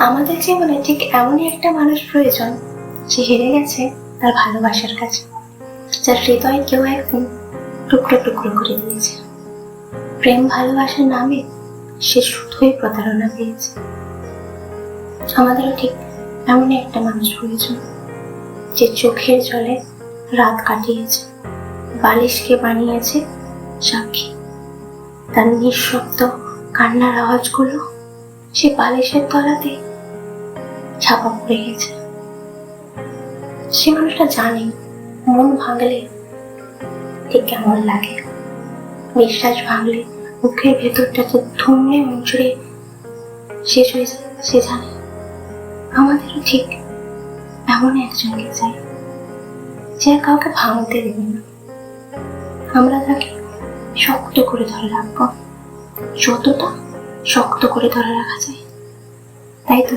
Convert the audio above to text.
আমাদের জীবনে ঠিক এমনই একটা মানুষ প্রয়োজন, যে হেরে গেছে তার ভালোবাসার কাছে, যার হৃদয় কেউ একদিন টুকরো টুকরো করে দিয়েছে। প্রেম ভালোবাসার নামে সে শুধুই প্রতারণা পেয়েছে। আমাদেরও ঠিক এমনই একটা মানুষ প্রয়োজন, যে চোখের জলে রাত কাটিয়েছে, বালিশকে বানিয়েছে সাক্ষী। তার নিঃশব্দ কান্নার আওয়াজগুলো সে বালিশের তলাতে ছাপা পড়ে গেছে। সে মানুষটা জানে মন ভাঙলে ঠিক কেমন লাগে, বিশ্বাস ভাঙলে মুখের ভেতরটা যে ধুমড়ে মুচড়ে শেষ হয়ে যায়। সে জানে আমাদেরও ঠিক এমন একজনকে চাই, যে কাউকে ভাঙতে দেবে না। আমরা তাকে শক্ত করে ধরে রাখবো, যতটা শক্ত করে ধরে রাখা যায়, তাই তো?